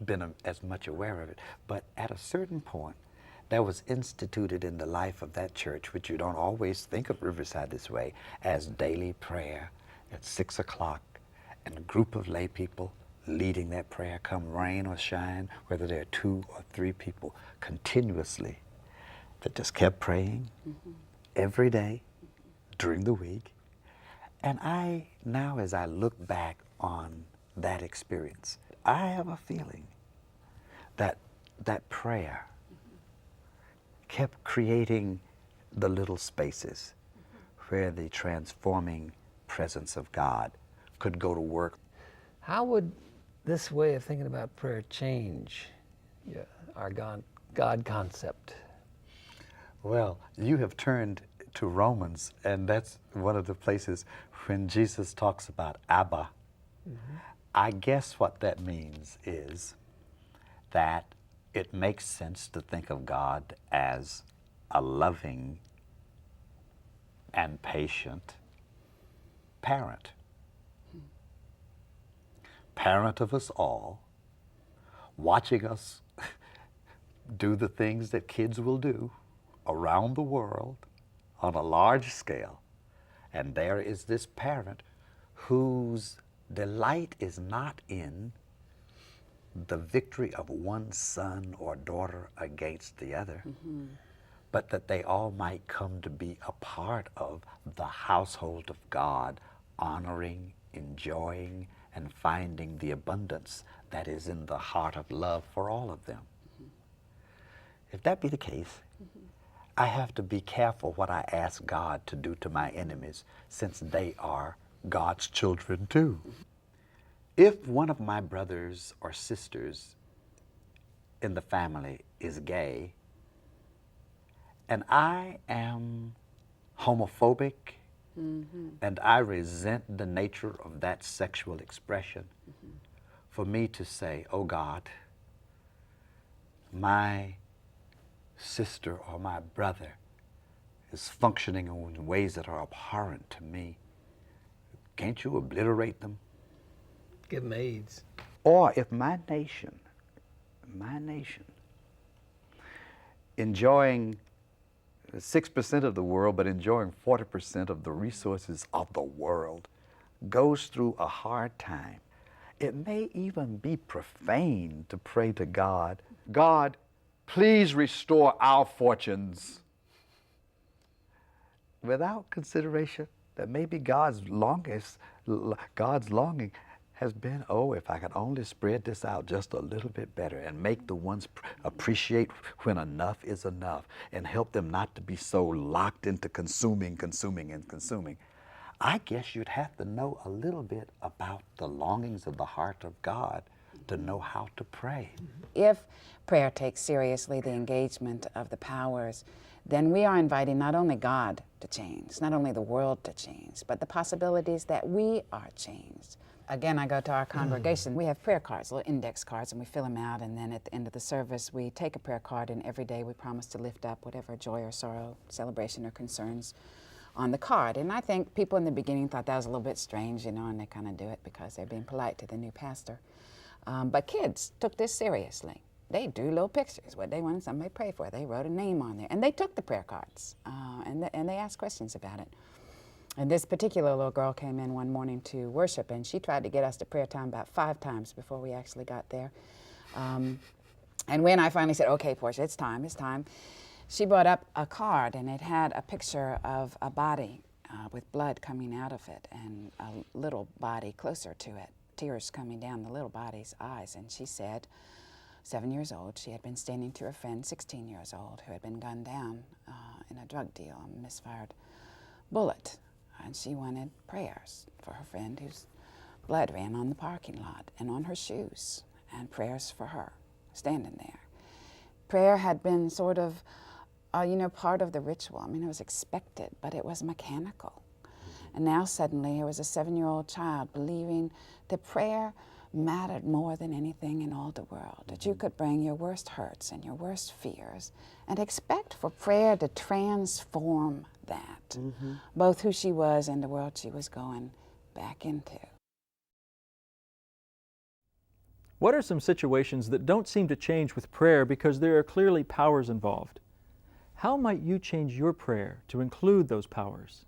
been as much aware of it. But at a certain point, that was instituted in the life of that church, which you don't always think of Riverside this way, as daily prayer at 6 o'clock, and a group of lay people leading that prayer, come rain or shine, whether there are 2 or 3 people continuously that just kept praying every day during the week. And I, now as I look back on that experience, I have a feeling that that prayer kept creating the little spaces where the transforming presence of God could go to work. How would this way of thinking about prayer change our God concept? Well, you have turned to Romans, and that's one of the places when Jesus talks about Abba. I guess what that means is that it makes sense to think of God as a loving and patient parent. Parent of us all, watching us do the things that kids will do around the world on a large scale. And there is this parent whose delight is not in the victory of one son or daughter against the other, but that they all might come to be a part of the household of God, honoring, enjoying, and finding the abundance that is in the heart of love for all of them. If that be the case, I have to be careful what I ask God to do to my enemies, since they are God's children too. If one of my brothers or sisters in the family is gay, and I am homophobic, and I resent the nature of that sexual expression, for me to say, oh God, my sister or my brother is functioning in ways that are abhorrent to me, can't you obliterate them? Give them AIDS. Or if my nation, enjoying 6% of the world, but enjoying 40% of the resources of the world, goes through a hard time, it may even be profane to pray to God, God, please restore our fortunes, without consideration that maybe God's longing has been, oh, if I could only spread this out just a little bit better and make the ones appreciate when enough is enough and help them not to be so locked into consuming. I guess you'd have to know a little bit about the longings of the heart of God to know how to pray. If prayer takes seriously the engagement of the powers, then we are inviting not only God to change, not only the world to change, but the possibilities that we are changed. Again, I go to our congregation. We have prayer cards, little index cards, and we fill them out, and then at the end of the service, we take a prayer card, and every day we promise to lift up whatever joy or sorrow, celebration or concerns on the card. And I think people in the beginning thought that was a little bit strange, you know, and they kind of do it because they're being polite to the new pastor. But kids took this seriously. They drew little pictures, what they wanted somebody to pray for. They wrote a name on there, and they took the prayer cards, and they asked questions about it. And this particular little girl came in one morning to worship, and she tried to get us to prayer time about 5 times before we actually got there. And when I finally said, okay, Portia, it's time, she brought up a card, and it had a picture of a body with blood coming out of it, and a little body closer to it, tears coming down the little body's eyes. And she said, 7 years old, she had been standing to her friend, 16 years old, who had been gunned down in a drug deal, a misfired bullet. And she wanted prayers for her friend whose blood ran on the parking lot and on her shoes, and prayers for her standing there. Prayer had been sort of, part of the ritual. I mean, it was expected, but it was mechanical. And now suddenly here was a 7-year-old child believing that prayer mattered more than anything in all the world, that you could bring your worst hurts and your worst fears and expect for prayer to transform that, both who she was and the world she was going back into. What are some situations that don't seem to change with prayer because there are clearly powers involved? How might you change your prayer to include those powers?